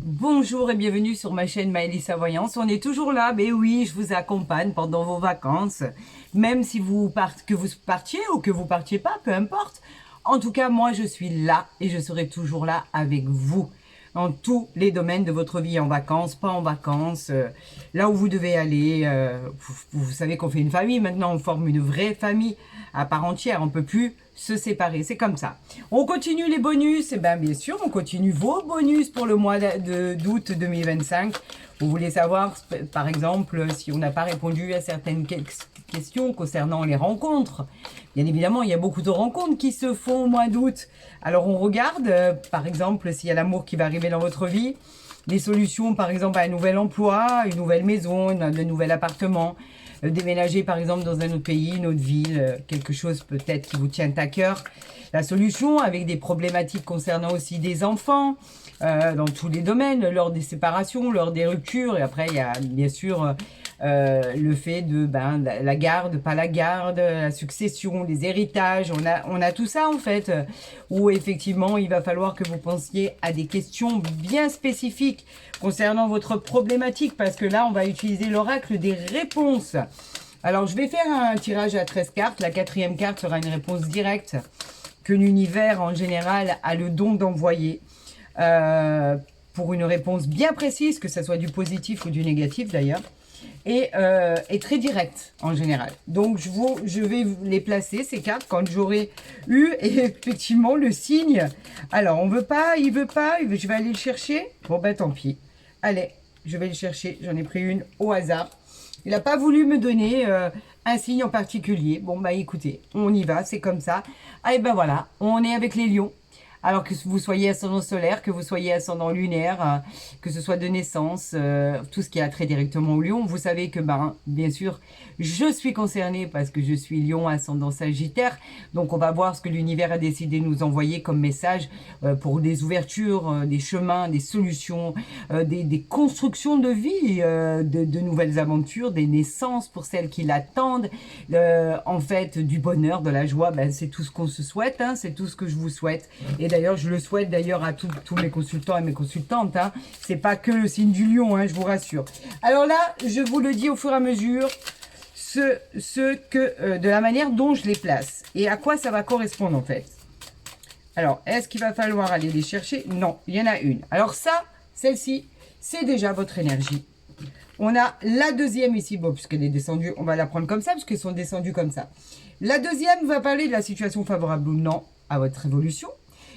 Bonjour et bienvenue sur ma chaîne Maëlys Voyance. On est toujours là, mais oui, je vous accompagne pendant vos vacances. Même si que vous partiez ou que vous partiez pas, peu importe. En tout cas, moi, je suis là et je serai toujours là avec vous. Dans tous les domaines de votre vie, en vacances, pas en vacances, là où vous devez aller. Vous savez qu'on fait une famille maintenant, on forme une vraie famille à part entière, on peut plus se séparer, c'est comme ça. On continue les bonus, et bien sûr, on continue vos bonus pour le mois d'août 2025. Vous voulez savoir, par exemple, si on n'a pas répondu à certaines questions concernant les rencontres. Bien évidemment, il y a beaucoup de rencontres qui se font au mois d'août. Alors on regarde, par exemple, s'il y a l'amour qui va arriver dans votre vie, les solutions, par exemple, à un nouvel emploi, une nouvelle maison, un nouvel appartement, déménager, par exemple, dans un autre pays, une autre ville, quelque chose peut-être qui vous tient à cœur. La solution, avec des problématiques concernant aussi des enfants, dans tous les domaines, lors des séparations, lors des ruptures. Et après, il y a bien sûr le fait de la garde, pas la garde, la succession, les héritages. On a tout ça en fait, où effectivement il va falloir que vous pensiez à des questions bien spécifiques concernant votre problématique, parce que là on va utiliser l'oracle des réponses. Alors je vais faire un tirage à 13 cartes. La quatrième carte sera une réponse directe que l'univers en général a le don d'envoyer. Pour une réponse bien précise, que ce soit du positif ou du négatif d'ailleurs, et très directe en général. Donc je vais les placer, ces cartes, quand j'aurai eu effectivement le signe. Alors on veut pas, il veut pas, je vais aller le chercher. Bon ben tant pis. Allez, je vais le chercher, j'en ai pris une au hasard. Il n'a pas voulu me donner un signe en particulier. Bon bah écoutez, on y va, c'est comme ça. Ah et ben voilà, on est avec les lions. Alors que vous soyez ascendant solaire, que vous soyez ascendant lunaire, que ce soit de naissance, tout ce qui a trait directement au lion, vous savez que, bien sûr, je suis concernée parce que je suis lion ascendant sagittaire. Donc, on va voir ce que l'univers a décidé de nous envoyer comme message pour des ouvertures, des chemins, des solutions, des constructions de vie, de nouvelles aventures, des naissances pour celles qui l'attendent. En fait, du bonheur, de la joie, c'est tout ce qu'on se souhaite, hein, c'est tout ce que je vous souhaite. Et d'ailleurs, je le souhaite d'ailleurs à tous mes consultants et mes consultantes. Hein. C'est pas que le signe du lion, hein, je vous rassure. Alors là, je vous le dis au fur et à mesure, de la manière dont je les place et à quoi ça va correspondre en fait. Alors, est-ce qu'il va falloir aller les chercher? Non, il y en a une. Alors ça, celle-ci, c'est déjà votre énergie. On a la deuxième ici, bon, puisqu'elle est descendue, on va la prendre comme ça, parce qu'elles sont descendues comme ça. La deuxième va parler de la situation favorable ou non à votre évolution.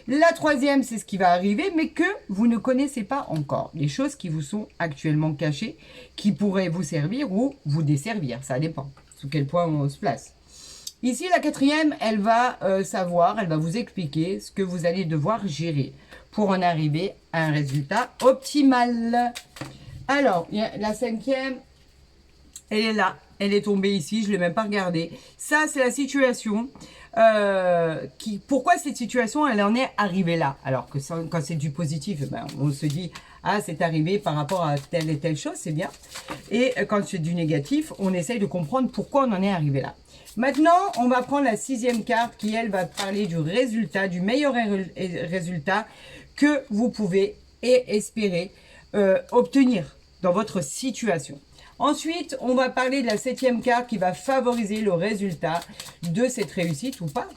La troisième, c'est ce qui va arriver, mais que vous ne connaissez pas encore. Les choses qui vous sont actuellement cachées, qui pourraient vous servir ou vous desservir. Ça dépend sous quel point on se place. Ici, la quatrième, elle va elle va vous expliquer ce que vous allez devoir gérer pour en arriver à un résultat optimal. Alors, la cinquième, elle est là. Elle est tombée ici, je ne l'ai même pas regardée. Ça, c'est la situation. Pourquoi cette situation, elle en est arrivée là? Alors que quand c'est du positif, on se dit, ah, c'est arrivé par rapport à telle et telle chose, c'est bien. Et quand c'est du négatif, on essaye de comprendre pourquoi on en est arrivé là. Maintenant, on va prendre la sixième carte qui, elle, va parler du résultat, du meilleur résultat que vous pouvez espérer obtenir dans votre situation. Ensuite, on va parler de la septième carte qui va favoriser le résultat de cette réussite ou pas.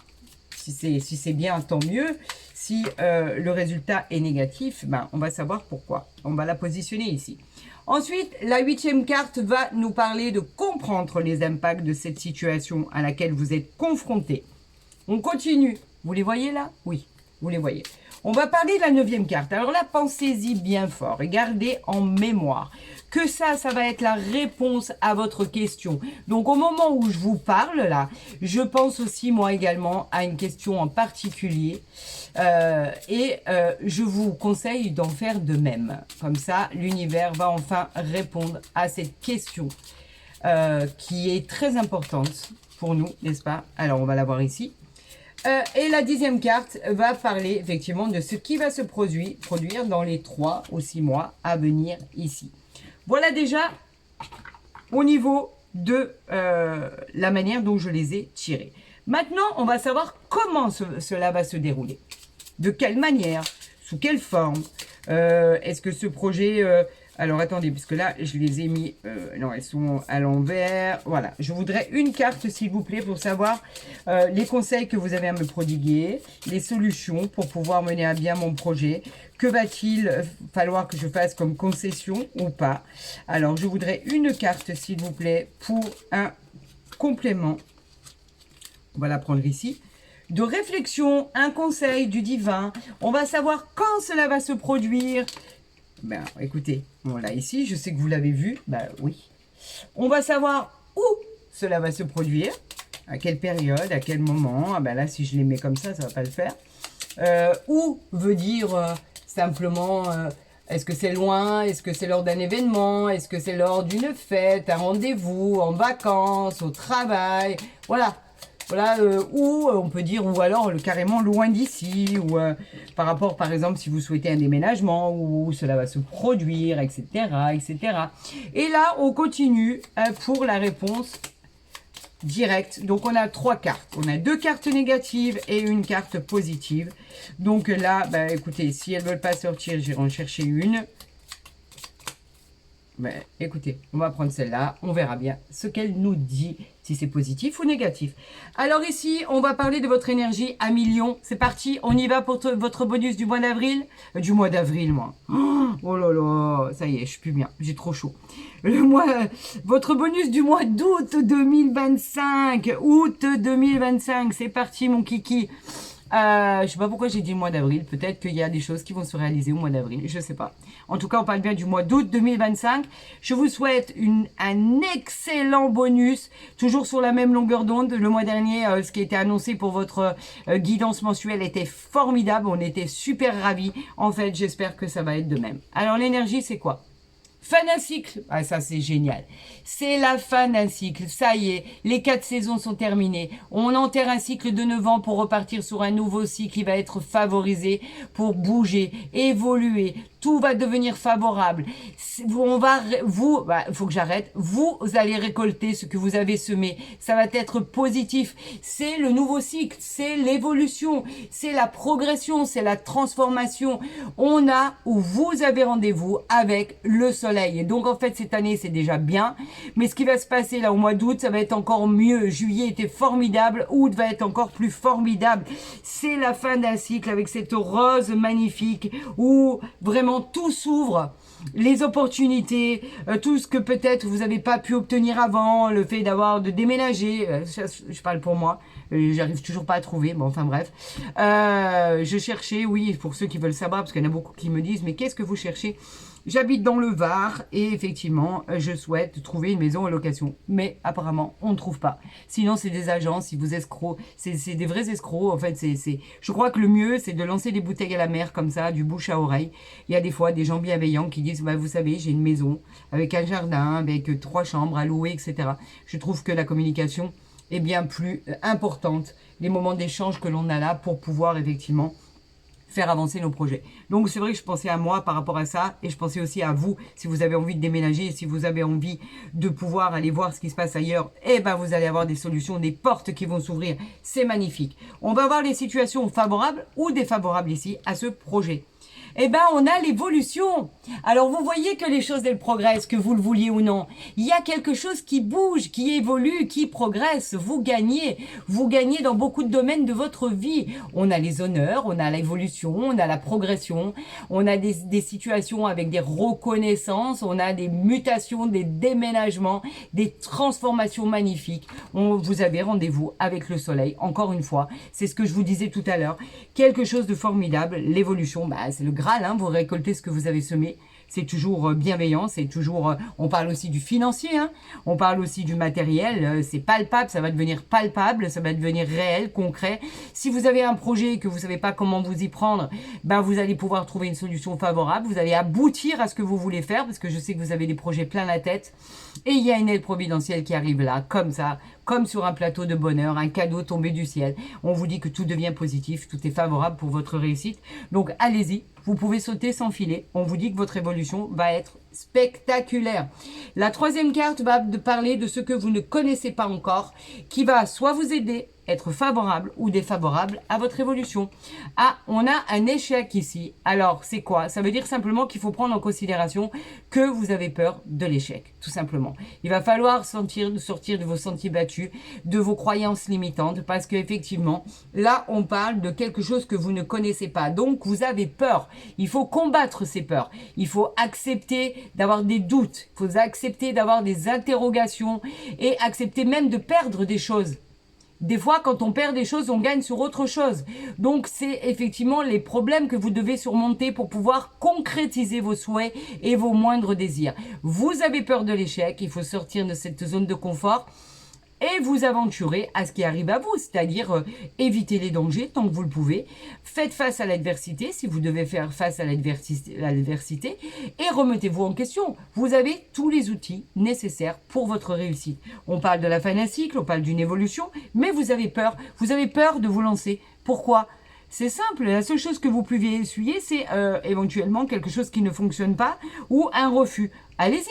Si c'est bien, tant mieux. Si le résultat est négatif, on va savoir pourquoi. On va la positionner ici. Ensuite, la huitième carte va nous parler de comprendre les impacts de cette situation à laquelle vous êtes confronté. On continue. Vous les voyez là? Oui, vous les voyez. On va parler de la neuvième carte. Alors là, pensez-y bien fort et gardez en mémoire que ça va être la réponse à votre question. Donc, au moment où je vous parle, là, je pense aussi, moi également, à une question en particulier. Je vous conseille d'en faire de même. Comme ça, l'univers va enfin répondre à cette question qui est très importante pour nous, n'est-ce pas? Alors, on va la voir ici. Et la dixième carte va parler effectivement de ce qui va se produire dans les 3 ou 6 mois à venir ici. Voilà déjà au niveau de la manière dont je les ai tirés. Maintenant, on va savoir comment cela va se dérouler. De quelle manière, sous quelle forme, Est-ce que ce projet... alors attendez, puisque là, je les ai mis... non, elles sont à l'envers. Voilà, je voudrais une carte, s'il vous plaît, pour savoir les conseils que vous avez à me prodiguer, les solutions pour pouvoir mener à bien mon projet. Que va-t-il falloir que je fasse comme concession ou pas? Alors, je voudrais une carte, s'il vous plaît, pour un complément. On va la prendre ici. De réflexion, un conseil du divin. On va savoir quand cela va se produire. Ben, écoutez, voilà, ici, je sais que vous l'avez vu. Ben oui. On va savoir où cela va se produire. À quelle période, à quel moment. Ah ben là, si je les mets comme ça ne va pas le faire. Où veut dire simplement... est-ce que c'est loin? Est-ce que c'est lors d'un événement? Est-ce que c'est lors d'une fête, un rendez-vous, en vacances, au travail? Voilà. Voilà, ou on peut dire, ou alors carrément loin d'ici, ou par rapport, par exemple, si vous souhaitez un déménagement, où cela va se produire, etc., etc. Et là, on continue pour la réponse directe. Donc, on a 3 cartes. On a 2 cartes négatives et une carte positive. Donc là, bah, écoutez, si elles ne veulent pas sortir, j'irai en chercher une. Ben, écoutez, on va prendre celle-là, on verra bien ce qu'elle nous dit, si c'est positif ou négatif. Alors ici, on va parler de votre énergie à millions. C'est parti, on y va pour votre bonus du mois d'avril. Du mois d'avril, moi. Oh là là, ça y est, je suis plus bien, j'ai trop chaud. Votre bonus du mois d'août 2025. Août 2025, c'est parti mon kiki. Je sais pas pourquoi j'ai dit le mois d'avril. Peut-être qu'il y a des choses qui vont se réaliser au mois d'avril. Je sais pas. En tout cas, on parle bien du mois d'août 2025. Je vous souhaite un excellent bonus. Toujours sur la même longueur d'onde. Le mois dernier, ce qui était annoncé pour votre guidance mensuelle était formidable. On était super ravis. En fait, j'espère que ça va être de même. Alors, l'énergie, c'est quoi? Fin d'un cycle, ah ça c'est génial, c'est la fin d'un cycle, ça y est, les 4 saisons sont terminées, on enterre un cycle de 9 ans pour repartir sur un nouveau cycle qui va être favorisé pour bouger, évoluer, tout va devenir favorable, faut que j'arrête, vous allez récolter ce que vous avez semé, ça va être positif, c'est le nouveau cycle, c'est l'évolution, c'est la progression, c'est la transformation, vous avez rendez-vous avec le soleil. Et donc en fait cette année c'est déjà bien, mais ce qui va se passer là au mois d'août ça va être encore mieux. Juillet était formidable, août va être encore plus formidable. C'est la fin d'un cycle avec cette rose magnifique où vraiment tout s'ouvre. Les opportunités, tout ce que peut-être vous n'avez pas pu obtenir avant, le fait de déménager, je parle pour moi, j'arrive toujours pas à trouver, bon enfin bref. Je cherchais, oui, pour ceux qui veulent savoir, parce qu'il y en a beaucoup qui me disent, mais qu'est-ce que vous cherchez? J'habite dans le Var et effectivement, je souhaite trouver une maison en location. Mais apparemment, on ne trouve pas. Sinon, c'est des agences, ils vous escrocs. C'est des vrais escrocs. En fait, je crois que le mieux, c'est de lancer des bouteilles à la mer comme ça, du bouche à oreille. Il y a des fois des gens bienveillants qui disent, bah, vous savez, j'ai une maison avec un jardin, avec 3 chambres à louer, etc. Je trouve que la communication est bien plus importante. Les moments d'échange que l'on a là pour pouvoir effectivement faire avancer nos projets. Donc c'est vrai que je pensais à moi par rapport à ça et je pensais aussi à vous si vous avez envie de déménager, si vous avez envie de pouvoir aller voir ce qui se passe ailleurs, eh ben vous allez avoir des solutions, des portes qui vont s'ouvrir. C'est magnifique. On va voir les situations favorables ou défavorables ici à ce projet. Eh ben, on a l'évolution. Alors, vous voyez que les choses, elles progressent, que vous le vouliez ou non. Il y a quelque chose qui bouge, qui évolue, qui progresse. Vous gagnez dans beaucoup de domaines de votre vie. On a les honneurs, on a l'évolution, on a la progression, on a des situations avec des reconnaissances, on a des mutations, des déménagements, des transformations magnifiques. Vous avez rendez-vous avec le soleil, encore une fois. C'est ce que je vous disais tout à l'heure. Quelque chose de formidable. L'évolution, bah, c'est le Graal, hein, vous récoltez ce que vous avez semé. C'est toujours bienveillant, c'est toujours... on parle aussi du financier, hein, on parle aussi du matériel, c'est palpable, ça va devenir palpable, ça va devenir réel, concret. Si vous avez un projet et que vous ne savez pas comment vous y prendre, ben vous allez pouvoir trouver une solution favorable, vous allez aboutir à ce que vous voulez faire, parce que je sais que vous avez des projets plein la tête, et il y a une aide providentielle qui arrive là, comme ça, comme sur un plateau de bonheur, un cadeau tombé du ciel. On vous dit que tout devient positif, tout est favorable pour votre réussite. Donc allez-y, vous pouvez sauter sans filet. On vous dit que votre évolution va être spectaculaire. La troisième carte va parler de ce que vous ne connaissez pas encore, qui va soit vous aider, être favorable ou défavorable à votre évolution. Ah, on a un échec ici. Alors, c'est quoi? Ça veut dire simplement qu'il faut prendre en considération que vous avez peur de l'échec, tout simplement. Il va falloir sortir de vos sentiers battus, de vos croyances limitantes, parce qu'effectivement, là, on parle de quelque chose que vous ne connaissez pas. Donc, vous avez peur. Il faut combattre ces peurs. Il faut accepter d'avoir des doutes. Il faut accepter d'avoir des interrogations et accepter même de perdre des choses. Des fois, quand on perd des choses, on gagne sur autre chose. Donc, c'est effectivement les problèmes que vous devez surmonter pour pouvoir concrétiser vos souhaits et vos moindres désirs. Vous avez peur de l'échec, il faut sortir de cette zone de confort et vous aventurer à ce qui arrive à vous, c'est-à-dire éviter les dangers tant que vous le pouvez. Faites face à l'adversité si vous devez faire face à l'adversité et remettez-vous en question. Vous avez tous les outils nécessaires pour votre réussite. On parle de la fin d'un cycle, on parle d'une évolution, mais vous avez peur de vous lancer. Pourquoi ? C'est simple, la seule chose que vous pouvez essuyer, c'est éventuellement quelque chose qui ne fonctionne pas ou un refus. Allez-y,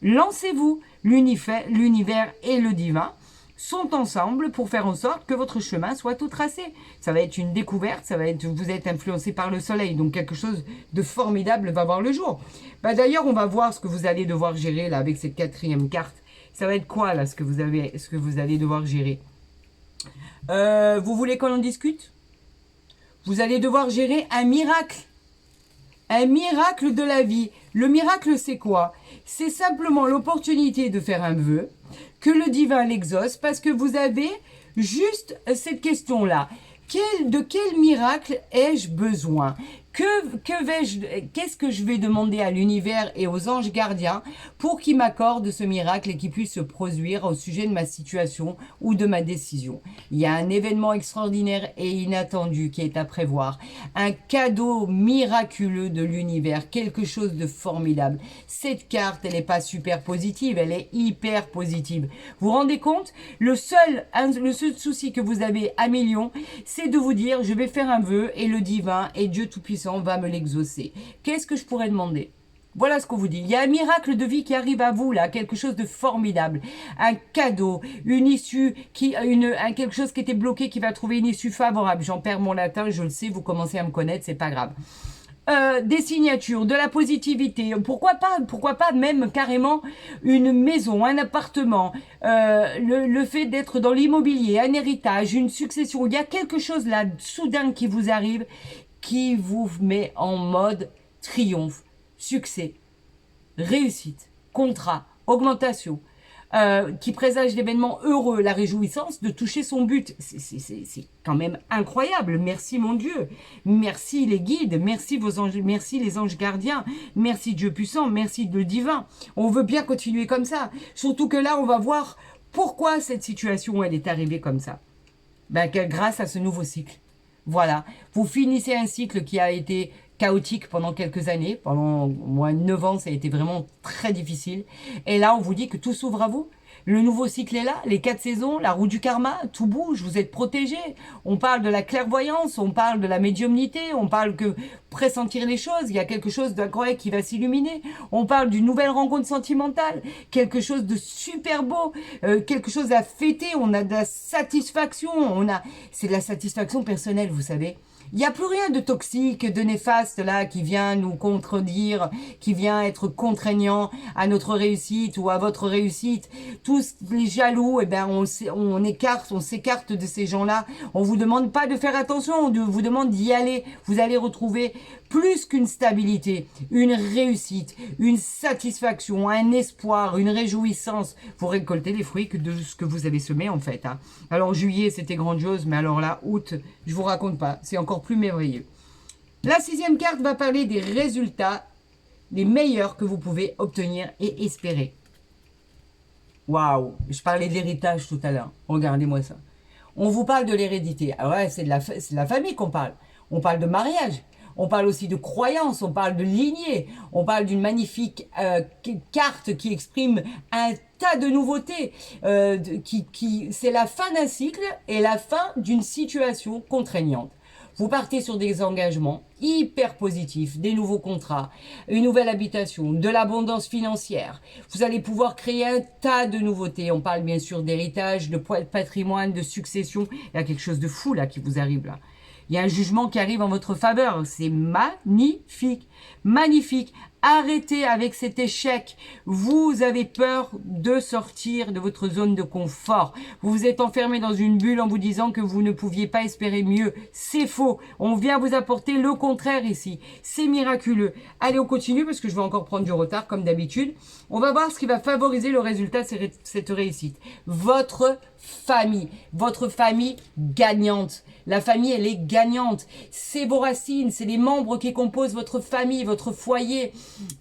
lancez-vous. L'univers et le divin sont ensemble pour faire en sorte que votre chemin soit tout tracé. Ça va être une découverte, vous êtes influencé par le soleil, donc quelque chose de formidable va voir le jour. D'ailleurs, on va voir ce que vous allez devoir gérer là avec cette quatrième carte. Ça va être quoi là ce que vous allez devoir gérer? Vous voulez qu'on en discute? Vous allez devoir gérer un miracle. Un miracle de la vie. Le miracle, c'est quoi? C'est simplement l'opportunité de faire un vœu, que le divin l'exauce, parce que vous avez juste cette question-là. De quel miracle ai-je besoin? Qu'est-ce que je vais demander à l'univers et aux anges gardiens pour qu'ils m'accordent ce miracle et qu'ils puissent se produire au sujet de ma situation ou de ma décision? Il y a un événement extraordinaire et inattendu qui est à prévoir. Un cadeau miraculeux de l'univers, quelque chose de formidable. Cette carte, elle n'est pas super positive, elle est hyper positive. Vous vous rendez compte? Le seul souci que vous avez à million, c'est de vous dire, je vais faire un vœu et le divin et Dieu Tout-Puissant va me l'exaucer. Qu'est-ce que je pourrais demander? Voilà ce qu'on vous dit. Il y a un miracle de vie qui arrive à vous là, quelque chose de formidable, un cadeau, une issue, quelque chose qui était bloqué qui va trouver une issue favorable. J'en perds mon latin, je le sais, vous commencez à me connaître, c'est pas grave. Des signatures, de la positivité, pourquoi pas même carrément une maison, un appartement, le fait d'être dans l'immobilier, un héritage, une succession. Il y a quelque chose là soudain qui vous arrive, qui vous met en mode triomphe, succès, réussite, contrat, augmentation, qui présage d'événements heureux, la réjouissance de toucher son but. C'est quand même incroyable. Merci mon Dieu. Merci les guides. Merci vos anges. Merci les anges gardiens. Merci Dieu puissant. Merci le divin. On veut bien continuer comme ça. Surtout que là, on va voir pourquoi cette situation, elle est arrivée comme ça. Grâce à ce nouveau cycle. Voilà. Vous finissez un cycle qui a été chaotique pendant quelques années. Pendant moins de 9 ans, ça a été vraiment très difficile. Et là, on vous dit que tout s'ouvre à vous. Le nouveau cycle est là, les 4 saisons, la roue du karma, tout bouge, vous êtes protégés. On parle de la clairvoyance, on parle de la médiumnité, on parle que pressentir les choses, il y a quelque chose d'incroyable qui va s'illuminer. On parle d'une nouvelle rencontre sentimentale, quelque chose de super beau, quelque chose à fêter, on a de la satisfaction, c'est de la satisfaction personnelle, vous savez. Il n'y a plus rien de toxique, de néfaste là qui vient nous contredire, qui vient être contraignant à notre réussite ou à votre réussite. Tous les jaloux, on s'écarte de ces gens-là. On vous demande pas de faire attention, on vous demande d'y aller. Vous allez retrouver plus qu'une stabilité, une réussite, une satisfaction, un espoir, une réjouissance. Vous récoltez les fruits de ce que vous avez semé en fait. Alors juillet c'était grandiose, mais alors là, août, je vous raconte pas, c'est encore plus merveilleux. La 6e carte va parler des résultats les meilleurs que vous pouvez obtenir et espérer. Waouh, je parlais de l'héritage tout à l'heure, regardez-moi ça. On vous parle de l'hérédité, ah ouais, c'est de la famille qu'on parle. On parle de mariage. On parle aussi de croyances, on parle de lignée, on parle d'une magnifique carte qui exprime un tas de nouveautés. C'est la fin d'un cycle et la fin d'une situation contraignante. Vous partez sur des engagements hyper positifs, des nouveaux contrats, une nouvelle habitation, de l'abondance financière. Vous allez pouvoir créer un tas de nouveautés. On parle bien sûr d'héritage, de patrimoine, de succession. Il y a quelque chose de fou là qui vous arrive là. Il y a un jugement qui arrive en votre faveur. C'est magnifique. Magnifique. Arrêtez avec cet échec. Vous avez peur de sortir de votre zone de confort. Vous vous êtes enfermé dans une bulle en vous disant que vous ne pouviez pas espérer mieux. C'est faux. On vient vous apporter le contraire ici. C'est miraculeux. Allez, on continue parce que je vais encore prendre du retard comme d'habitude. On va voir ce qui va favoriser le résultat de cette réussite. Votre famille gagnante. La famille, elle est gagnante. C'est vos racines, c'est les membres qui composent votre famille, votre foyer.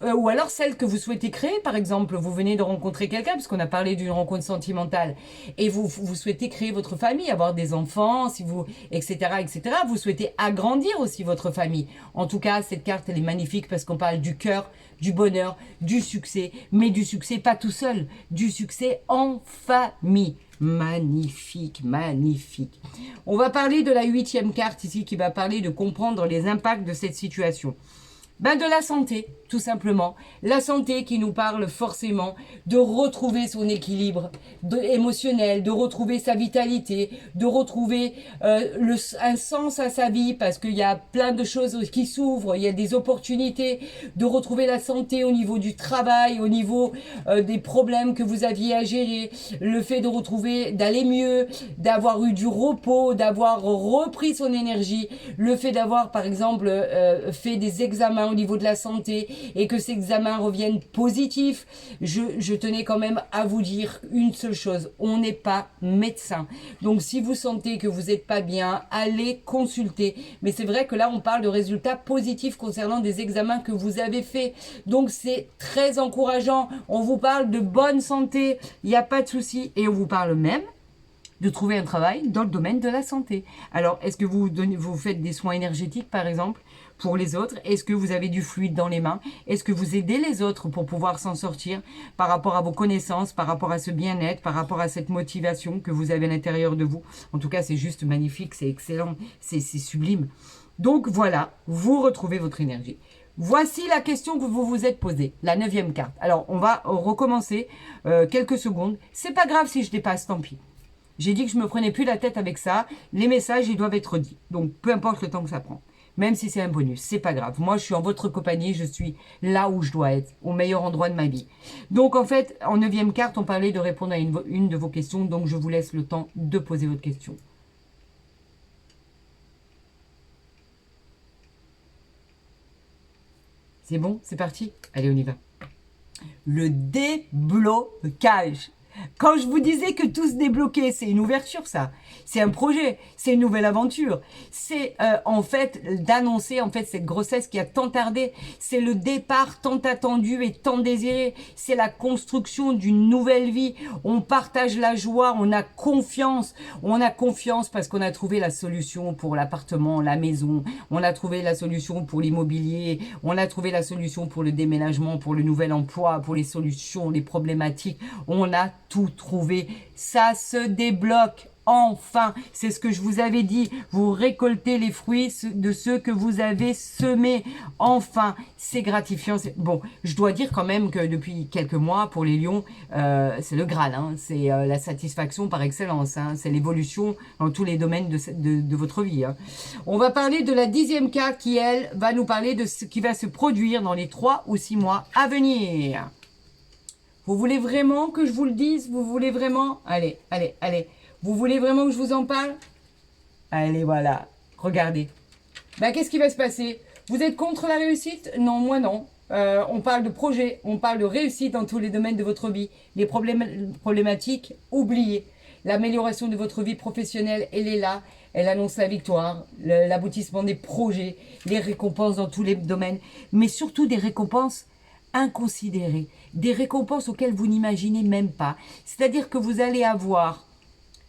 Ou alors celle que vous souhaitez créer, par exemple. Vous venez de rencontrer quelqu'un, parce qu'on a parlé d'une rencontre sentimentale. Et vous souhaitez créer votre famille, avoir des enfants, si vous, etc., etc. Vous souhaitez agrandir aussi votre famille. En tout cas, cette carte, elle est magnifique parce qu'on parle du cœur, du bonheur, du succès. Mais du succès pas tout seul, du succès en famille. Magnifique, magnifique. On va parler de la 8e carte ici qui va parler de comprendre les impacts de cette situation. De la santé, tout simplement. La santé qui nous parle forcément de retrouver son équilibre émotionnel, de retrouver sa vitalité, de retrouver un sens à sa vie parce qu'il y a plein de choses qui s'ouvrent, il y a des opportunités, de retrouver la santé au niveau du travail, au niveau des problèmes que vous aviez à gérer, le fait de retrouver, d'aller mieux, d'avoir eu du repos, d'avoir repris son énergie, le fait d'avoir par exemple fait des examens au niveau de la santé et que ces examens reviennent positifs. Je tenais quand même à vous dire une seule chose, on n'est pas médecin. Donc si vous sentez que vous n'êtes pas bien, allez consulter. Mais c'est vrai que là on parle de résultats positifs concernant des examens que vous avez faits. Donc c'est très encourageant. On vous parle de bonne santé, il n'y a pas de souci. Et on vous parle même de trouver un travail dans le domaine de la santé. Alors, est-ce que vous faites des soins énergétiques, par exemple, pour les autres? Est-ce que vous avez du fluide dans les mains? Est-ce que vous aidez les autres pour pouvoir s'en sortir par rapport à vos connaissances, par rapport à ce bien-être, par rapport à cette motivation que vous avez à l'intérieur de vous? En tout cas, c'est juste magnifique, c'est excellent, c'est sublime. Donc voilà, vous retrouvez votre énergie. Voici la question que vous vous êtes posée, la 9e carte. Alors, on va recommencer quelques secondes. C'est pas grave si je dépasse, tant pis. J'ai dit que je me prenais plus la tête avec ça. Les messages, ils doivent être dits. Donc, peu importe le temps que ça prend. Même si c'est un bonus, c'est pas grave. Moi, je suis en votre compagnie, je suis là où je dois être, au meilleur endroit de ma vie. Donc, en fait, en 9e carte, on parlait de répondre à une de vos questions. Donc, je vous laisse le temps de poser votre question. C'est bon? C'est parti? Allez, on y va. Le déblocage. Quand je vous disais que tout se débloquait, c'est une ouverture, ça. C'est un projet, c'est une nouvelle aventure. C'est en fait d'annoncer en fait cette grossesse qui a tant tardé. C'est le départ tant attendu et tant désiré. C'est la construction d'une nouvelle vie. On partage la joie, on a confiance. On a confiance parce qu'on a trouvé la solution pour l'appartement, la maison. On a trouvé la solution pour l'immobilier. On a trouvé la solution pour le déménagement, pour le nouvel emploi, pour les solutions, les problématiques. On a tout trouvé. Ça se débloque. Enfin, c'est ce que je vous avais dit. Vous récoltez les fruits de ceux que vous avez semés. Enfin, c'est gratifiant. Bon, je dois dire quand même que depuis quelques mois, pour les lions, c'est le Graal. Hein. C'est la satisfaction par excellence. Hein. C'est l'évolution dans tous les domaines de votre vie. Hein. On va parler de la 10e carte qui, elle, va nous parler de ce qui va se produire dans les 3 ou 6 mois à venir. Vous voulez vraiment que je vous le dise? Vous voulez vraiment? Allez, allez, allez. Vous voulez vraiment que je vous en parle? Allez, voilà. Regardez. Qu'est-ce qui va se passer? Vous êtes contre la réussite? Non, moi non. On parle de projet, on parle de réussite dans tous les domaines de votre vie. Les problématiques, oubliez. L'amélioration de votre vie professionnelle, elle est là. Elle annonce la victoire, l'aboutissement des projets, les récompenses dans tous les domaines. Mais surtout des récompenses inconsidérées. Des récompenses auxquelles vous n'imaginez même pas. C'est-à-dire que vous allez avoir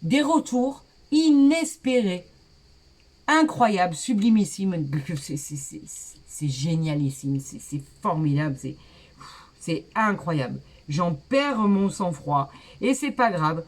des retours inespérés, incroyables, sublimissimes. C'est génialissime, c'est formidable, c'est incroyable. J'en perds mon sang-froid et c'est pas grave.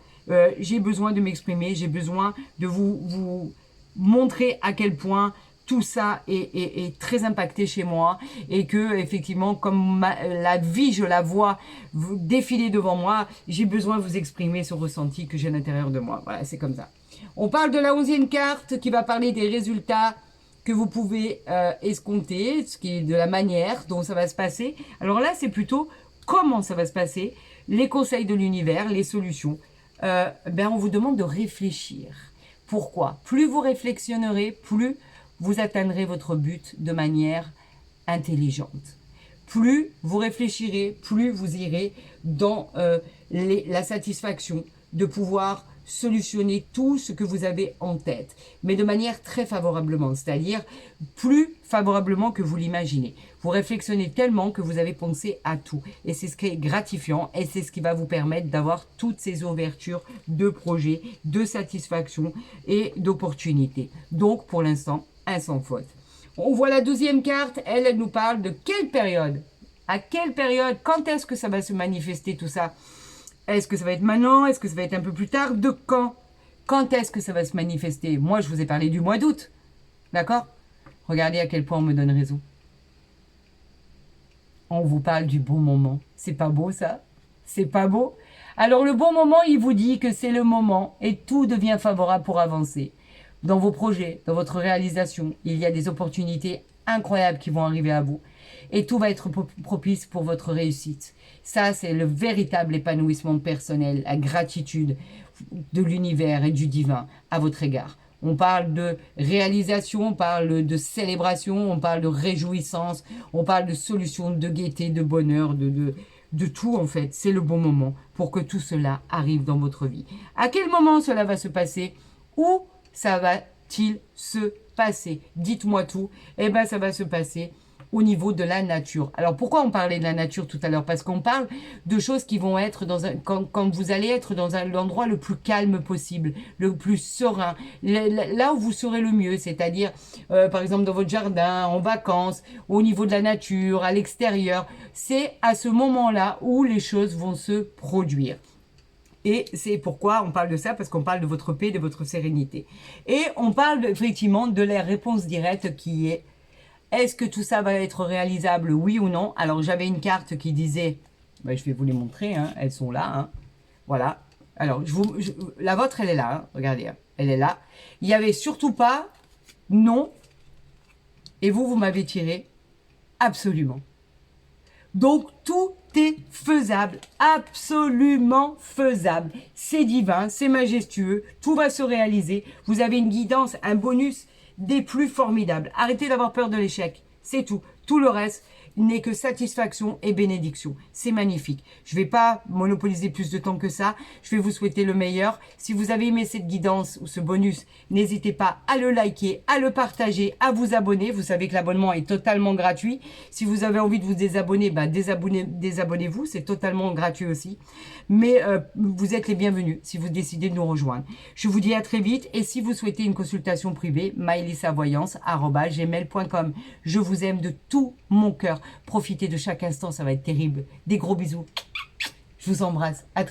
J'ai besoin de m'exprimer, j'ai besoin de vous montrer à quel point tout ça est très impacté chez moi et que effectivement comme la vie je la vois défiler devant moi, j'ai besoin de vous exprimer ce ressenti que j'ai à l'intérieur de moi. Voilà, c'est comme ça. On parle de la 11e carte qui va parler des résultats que vous pouvez escompter, ce qui est de la manière dont ça va se passer. Alors là, c'est plutôt comment ça va se passer, les conseils de l'univers, les solutions. On vous demande de réfléchir. Pourquoi? Plus vous réflexionnerez, plus vous atteindrez votre but de manière intelligente. Plus vous réfléchirez, plus vous irez dans la satisfaction de pouvoir solutionner tout ce que vous avez en tête, mais de manière très favorablement, c'est-à-dire plus favorablement que vous l'imaginez. Vous réflexionez tellement que vous avez pensé à tout, et c'est ce qui est gratifiant, et c'est ce qui va vous permettre d'avoir toutes ces ouvertures de projets, de satisfaction et d'opportunités. Donc, pour l'instant, un sans faute. On voit la 12e carte, elle nous parle de quelle période? À quelle période? Quand est-ce que ça va se manifester tout ça? Est-ce que ça va être maintenant? Est-ce que ça va être un peu plus tard? De quand? Quand est-ce que ça va se manifester? Moi, je vous ai parlé du mois d'août. D'accord? Regardez à quel point on me donne raison. On vous parle du bon moment. C'est pas beau, ça? C'est pas beau? Alors, le bon moment, il vous dit que c'est le moment et tout devient favorable pour avancer. Dans vos projets, dans votre réalisation, il y a des opportunités incroyables qui vont arriver à vous. Et tout va être propice pour votre réussite. Ça, c'est le véritable épanouissement personnel, la gratitude de l'univers et du divin à votre égard. On parle de réalisation, on parle de célébration, on parle de réjouissance, on parle de solution, de gaieté, de bonheur, de tout en fait. C'est le bon moment pour que tout cela arrive dans votre vie. À quel moment cela va se passer? Où ça va-t-il se passer? Dites-moi tout. Eh bien, ça va se passer au niveau de la nature. Alors, pourquoi on parlait de la nature tout à l'heure? Parce qu'on parle de choses qui vont être quand vous allez être dans l'endroit le plus calme possible, le plus serein, là où vous serez le mieux, c'est-à-dire, par exemple, dans votre jardin, en vacances, au niveau de la nature, à l'extérieur. C'est à ce moment-là où les choses vont se produire. Et c'est pourquoi on parle de ça, parce qu'on parle de votre paix, de votre sérénité. Et on parle effectivement de la réponse directe qui est: est-ce que tout ça va être réalisable, oui ou non? Alors, j'avais une carte qui disait, je vais vous les montrer, hein, elles sont là, hein, voilà. Alors, la vôtre, elle est là, hein, regardez, hein, elle est là. Il n'y avait surtout pas non, et vous m'avez tiré absolument. Donc, tout est faisable, absolument faisable. C'est divin, c'est majestueux, tout va se réaliser. Vous avez une guidance, un bonus des plus formidables. Arrêtez d'avoir peur de l'échec, c'est tout. Tout le reste n'est que satisfaction et bénédiction. C'est magnifique. Je ne vais pas monopoliser plus de temps que ça. Je vais vous souhaiter le meilleur. Si vous avez aimé cette guidance ou ce bonus, n'hésitez pas à le liker, à le partager, à vous abonner. Vous savez que l'abonnement est totalement gratuit. Si vous avez envie de vous désabonner, désabonnez-vous. C'est totalement gratuit aussi. Mais vous êtes les bienvenus si vous décidez de nous rejoindre. Je vous dis à très vite. Et si vous souhaitez une consultation privée, maëlysavoyance@gmail.com. Je vous aime de tout mon cœur. Profitez de chaque instant, ça va être terrible. Des gros bisous. Je vous embrasse. À très vite.